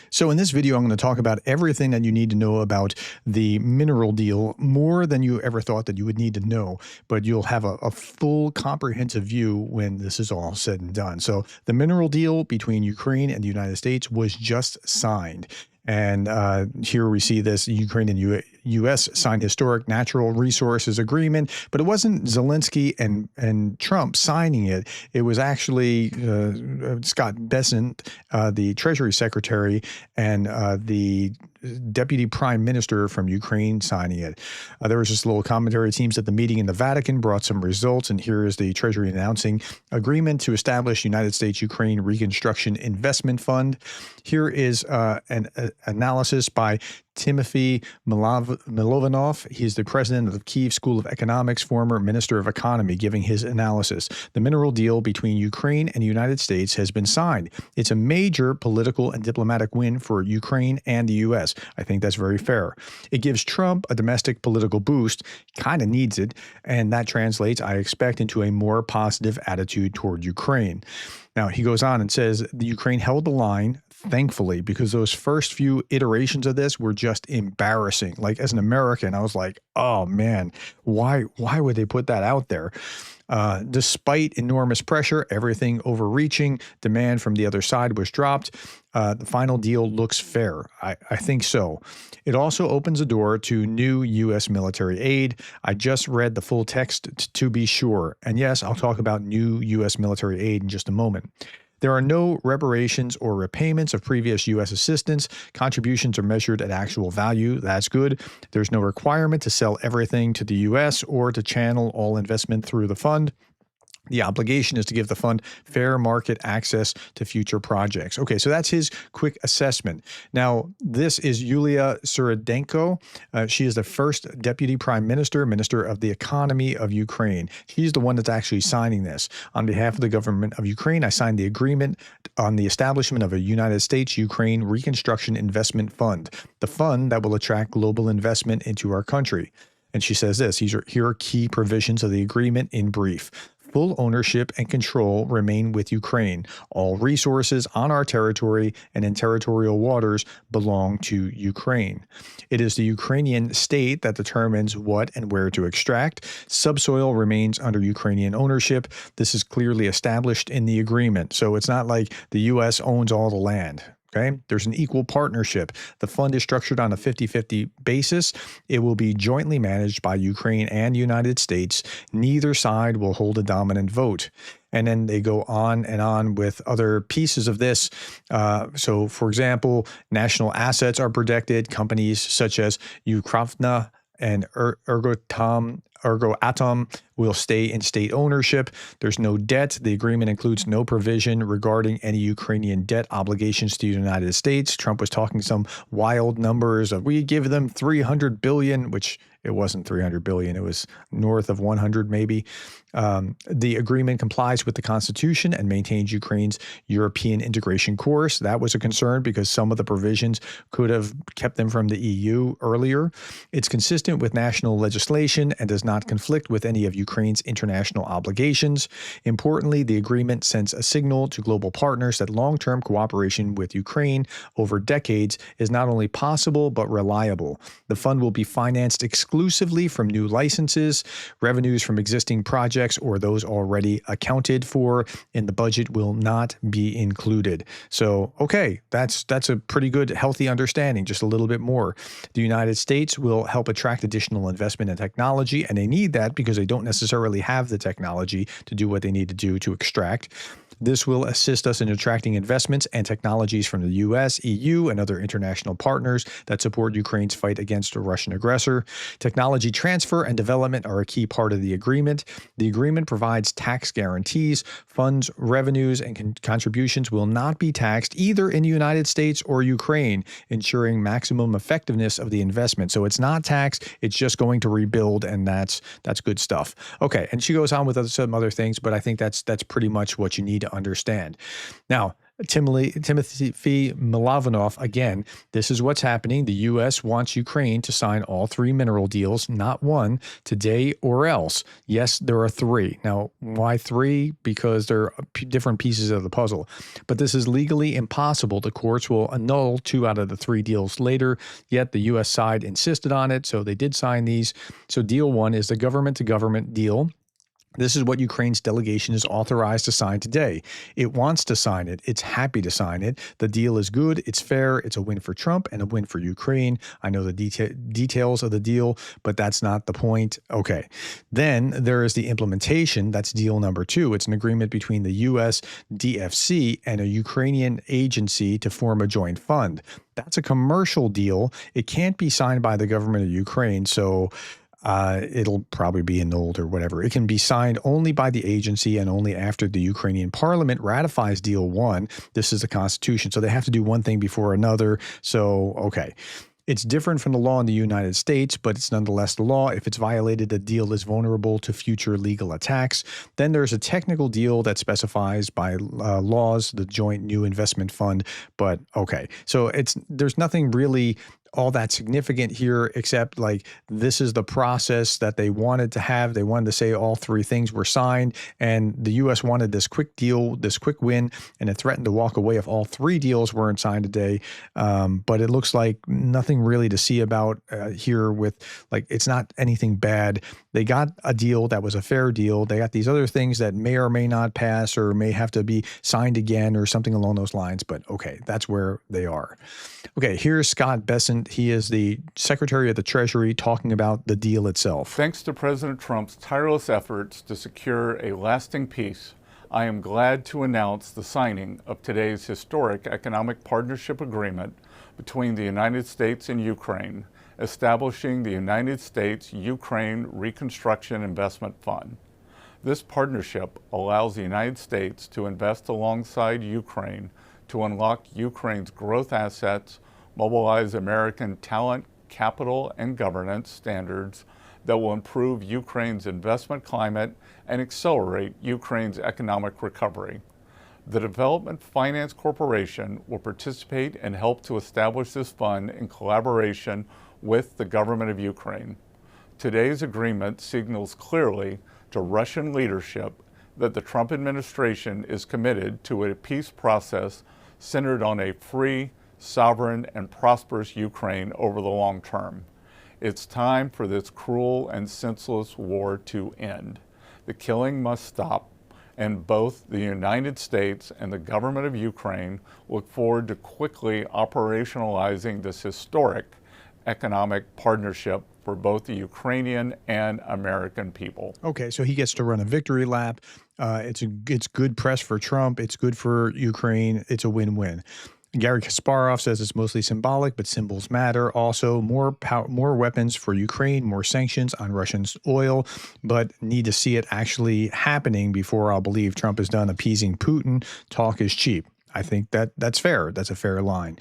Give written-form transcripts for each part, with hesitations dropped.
So in this video, I'm going to talk about everything that you need to know about the mineral deal, more than you ever thought that you would need to know, but you'll have a full comprehensive view when this is all said and done. So the mineral deal between Ukraine and the United States was just signed. And here we see this Ukraine and U.S. signed historic natural resources agreement, but it wasn't Zelensky and Trump signing it. It was actually Scott Bessent, the Treasury Secretary, and the Deputy Prime Minister from Ukraine signing it. There was just a little commentary. It seems that the meeting in the Vatican brought some results, and here is the Treasury announcing agreement to establish United States-Ukraine Reconstruction Investment Fund. Here is an analysis by Timothy Milovanov. He's the president of the Kyiv School of Economics, former Minister of Economy, giving his analysis. The mineral deal between Ukraine and the United States has been signed. It's a major political and diplomatic win for Ukraine and the U.S. I think that's very fair. It gives Trump a domestic political boost, kind of needs it, and that translates, I expect, into a more positive attitude toward Ukraine. Now, he goes on and says the Ukraine held the line, thankfully, because those first few iterations of this were just embarrassing. Like, as an American, I was like, oh man, why would they put that out there? Despite enormous pressure, everything overreaching, demand from the other side was dropped. The final deal looks fair. I think so. It also opens the door to new U.S. military aid. I just read the full text to be sure. And yes, I'll talk about new U.S. military aid in just a moment. There are no reparations or repayments of previous U.S. assistance. Contributions are measured at actual value. That's good. There's no requirement to sell everything to the U.S. or to channel all investment through the fund. The obligation is to give the fund fair market access to future projects. Okay, so that's his quick assessment. Now, this is Yulia Surodenko. She is the first Deputy Prime Minister, Minister of the Economy of Ukraine. She's the one that's actually signing this. On behalf of the government of Ukraine, I signed the agreement on the establishment of a United States-Ukraine Reconstruction Investment Fund, the fund that will attract global investment into our country. And she says this, here are key provisions of the agreement in brief. Full ownership and control remain with Ukraine. All resources on our territory and in territorial waters belong to Ukraine. It is the Ukrainian state that determines what and where to extract. Subsoil remains under Ukrainian ownership. This is clearly established in the agreement. So it's not like the U.S. owns all the land. Okay, there's an equal partnership. The fund is structured on a 50-50 basis. It will be jointly managed by Ukraine and the United States. Neither side will hold a dominant vote. And then they go on and on with other pieces of this. So, for example, national assets are protected. Companies such as Ukravna and Ergoatom will stay in state ownership. There's no debt. The agreement includes no provision regarding any Ukrainian debt obligations to the United States. Trump was talking some wild numbers of we give them $300 billion, which it wasn't $300 billion. It was north of 100 maybe. The agreement complies with the Constitution and maintains Ukraine's European integration course. That was a concern because some of the provisions could have kept them from the EU earlier. It's consistent with national legislation and does not conflict with any of Ukraine's international obligations. Importantly, the agreement sends a signal to global partners that long-term cooperation with Ukraine over decades is not only possible but reliable. The fund will be financed exclusively from new licenses. Revenues from existing projects or those already accounted for in the budget will not be included. So, okay, that's a pretty good, healthy understanding, just a little bit more. The United States will help attract additional investment in technology, and they need that because they don't necessarily have the technology to do what they need to do to extract. This will assist us in attracting investments and technologies from the U.S., EU, and other international partners that support Ukraine's fight against a Russian aggressor. Technology transfer and development are a key part of the agreement. The agreement provides tax guarantees. Funds, revenues, and contributions will not be taxed either in the United States or Ukraine, ensuring maximum effectiveness of the investment. So it's not taxed, it's just going to rebuild, and that's good stuff. Okay, and she goes on with some other things, but I think that's pretty much what you need to understand. Now, Timothy Milovanov, again, this is what's happening. The U.S. wants Ukraine to sign all three mineral deals, not one, today or else. Yes, there are three. Now, why three? Because they're different pieces of the puzzle. But this is legally impossible. The courts will annul 2 out of the 3 deals later, yet the U.S. side insisted on it, so they did sign these. So deal 1 is the government-to-government deal. This is what Ukraine's delegation is authorized to sign today. It wants to sign it. It's happy to sign it. The deal is good. It's fair. It's a win for Trump and a win for Ukraine. I know the details of the deal, but that's not the point. Okay. Then there is the implementation. That's deal number 2. It's an agreement between the U.S. DFC and a Ukrainian agency to form a joint fund. That's a commercial deal. It can't be signed by the government of Ukraine, so it'll probably be annulled or whatever. It can be signed only by the agency and only after the Ukrainian parliament ratifies deal 1. This is the Constitution. So they have to do one thing before another. So, okay. It's different from the law in the United States, but it's nonetheless the law. If it's violated, the deal is vulnerable to future legal attacks. Then there's a technical deal that specifies by laws the joint new investment fund. But okay, so there's nothing really all that significant here, except like this is the process that they wanted to have. They wanted to say all 3 things were signed, and the U.S. wanted this quick deal, this quick win, and it threatened to walk away if all 3 deals weren't signed today. But it looks like nothing really to see about here with, like, it's not anything bad. They got a deal that was a fair deal. They got these other things that may or may not pass or may have to be signed again or something along those lines. But okay, that's where they are. Okay, here's Scott Bessent. He is the Secretary of the Treasury talking about the deal itself. Thanks to President Trump's tireless efforts to secure a lasting peace, I am glad to announce the signing of today's historic economic partnership agreement between the United States and Ukraine, establishing the United States-Ukraine Reconstruction Investment Fund. This partnership allows the United States to invest alongside Ukraine to unlock Ukraine's growth assets, mobilize American talent, capital, and governance standards that will improve Ukraine's investment climate and accelerate Ukraine's economic recovery. The Development Finance Corporation will participate and help to establish this fund in collaboration with the government of Ukraine. Today's agreement signals clearly to Russian leadership that the Trump administration is committed to a peace process centered on a free, sovereign, and prosperous Ukraine over the long term. It's time for this cruel and senseless war to end. The killing must stop, and both the United States and the government of Ukraine look forward to quickly operationalizing this historic economic partnership for both the Ukrainian and American people. Okay, so he gets to run a victory lap. It's good press for Trump. It's good for Ukraine. It's a win-win. Gary Kasparov says it's mostly symbolic, but symbols matter. Also, more weapons for Ukraine, more sanctions on Russian oil, but need to see it actually happening before I'll believe Trump is done appeasing Putin. Talk is cheap. I think that's fair. That's a fair line.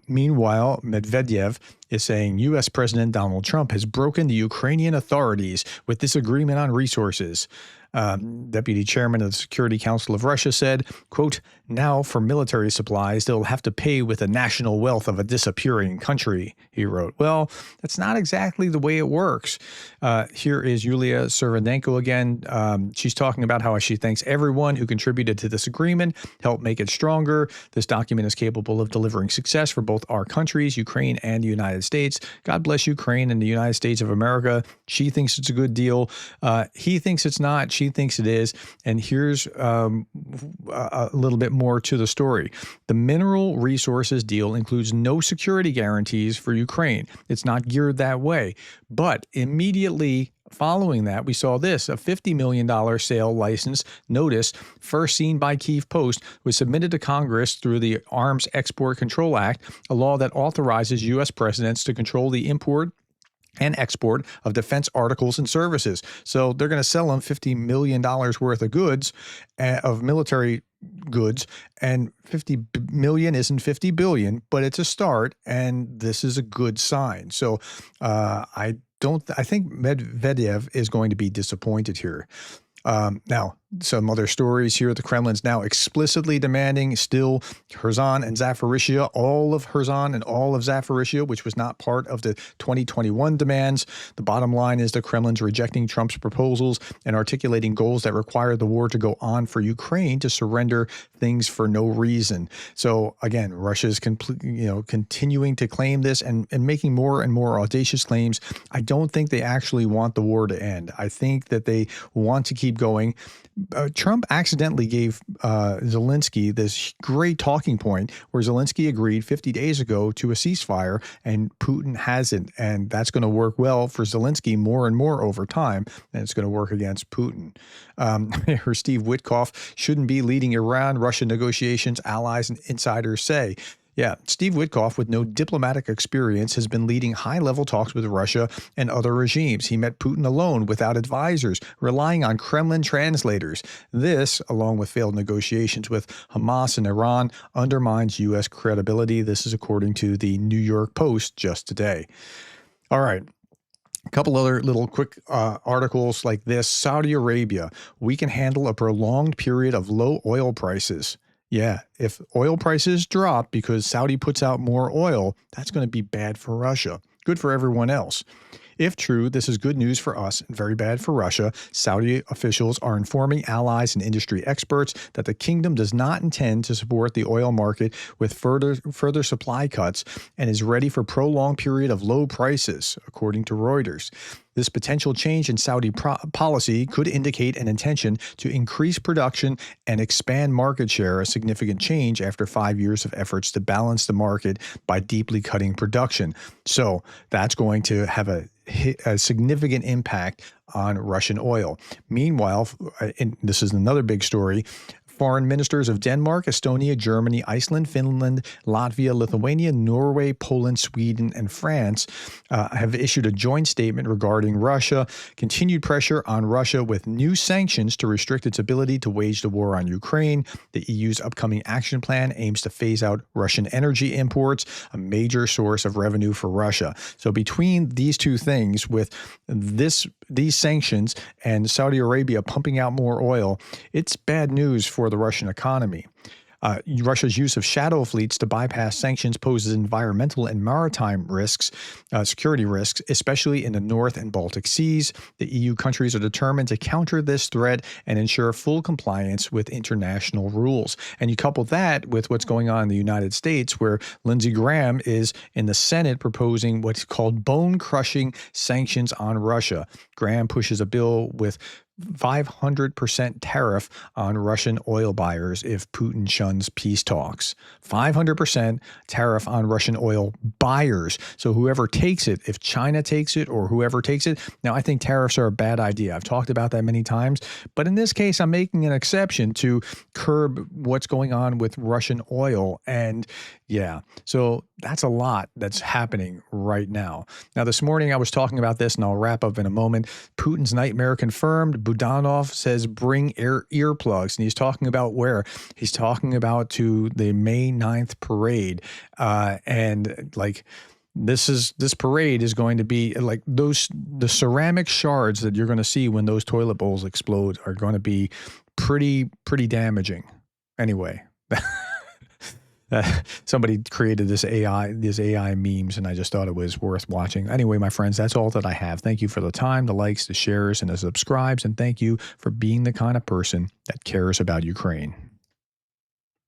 Meanwhile, Medvedev is saying U.S. President Donald Trump has broken the Ukrainian authorities with this agreement on resources. Deputy Chairman of the Security Council of Russia said, quote, now for military supplies, they'll have to pay with the national wealth of a disappearing country, he wrote. Well, that's not exactly the way it works. Here is Yulia Servanenko again. She's talking about how she thanks everyone who contributed to this agreement, helped make it stronger. This document is capable of delivering success for both our countries, Ukraine and the United States. God bless Ukraine and the United States of America. She thinks it's a good deal. He thinks it's not. She thinks it is. And here's a little bit more to the story. The mineral resources deal includes no security guarantees for Ukraine. It's not geared that way. But immediately following that, we saw this. A $50 million sale license notice, first seen by Kyiv Post, was submitted to Congress through the Arms Export Control Act, a law that authorizes U.S. presidents to control the import and export of defense articles and services. So they're going to sell them $50 million worth of goods, of military goods, and 50 million isn't 50 billion, but it's a start, and this is a good sign. So I think Medvedev is going to be disappointed here. Now, Some other stories here. The Kremlin's now explicitly demanding still Kherson and Zaporizhia, all of Kherson and all of Zaporizhia, which was not part of the 2021 demands. The bottom line is the Kremlin's rejecting Trump's proposals and articulating goals that require the war to go on for Ukraine to surrender things for no reason. So again, Russia is continuing to claim this and making more and more audacious claims. I don't think they actually want the war to end. I think that they want to keep going. Trump accidentally gave Zelensky this great talking point where Zelensky agreed 50 days ago to a ceasefire and Putin hasn't. And that's going to work well for Zelensky more and more over time. And it's going to work against Putin. Here, Steve Witkoff shouldn't be leading Iran-Russia negotiations, allies and insiders say. Yeah, Steve Witkoff, with no diplomatic experience, has been leading high-level talks with Russia and other regimes. He met Putin alone, without advisors, relying on Kremlin translators. This, along with failed negotiations with Hamas and Iran, undermines U.S. credibility. This is according to the New York Post just today. All right. A couple other little quick articles like this. Saudi Arabia, we can handle a prolonged period of low oil prices. Yeah, if oil prices drop because Saudi puts out more oil, that's going to be bad for Russia. Good for everyone else. If true, this is good news for us and very bad for Russia. Saudi officials are informing allies and industry experts that the kingdom does not intend to support the oil market with further supply cuts and is ready for a prolonged period of low prices, according to Reuters. This potential change in Saudi policy could indicate an intention to increase production and expand market share, a significant change after 5 years of efforts to balance the market by deeply cutting production. So that's going to have a significant impact on Russian oil. Meanwhile, and this is another big story, foreign ministers of Denmark, Estonia, Germany, Iceland, Finland, Latvia, Lithuania, Norway, Poland, Sweden, and France have issued a joint statement regarding Russia, continued pressure on Russia with new sanctions to restrict its ability to wage the war on Ukraine. The EU's upcoming action plan aims to phase out Russian energy imports, a major source of revenue for Russia. So between these two things, with these sanctions and Saudi Arabia pumping out more oil, it's bad news for the Russian economy. Russia's use of shadow fleets to bypass sanctions poses environmental and maritime risks, security risks, especially in the North and Baltic Seas. The EU countries are determined to counter this threat and ensure full compliance with international rules. And you couple that with what's going on in the United States, where Lindsey Graham is in the Senate proposing what's called bone-crushing sanctions on Russia. Graham pushes a bill with 500% tariff on Russian oil buyers if Putin shuns peace talks. 500% tariff on Russian oil buyers. So whoever takes it, if China takes it or whoever takes it. Now, I think tariffs are a bad idea. I've talked about that many times. But in this case, I'm making an exception to curb what's going on with Russian oil. And yeah, so that's a lot that's happening right now. Now, this morning I was talking about this, and I'll wrap up in a moment. Putin's nightmare confirmed. Budanov says bring earplugs, and he's talking about where? He's talking about to the May 9th parade, and like this parade is going to be like the ceramic shards that you're going to see when those toilet bowls explode are going to be pretty damaging. Anyway. Somebody created these AI memes, and I just thought it was worth watching. Anyway, my friends, that's all that I have. Thank you for the time, the likes, the shares, and the subscribes, and thank you for being the kind of person that cares about Ukraine.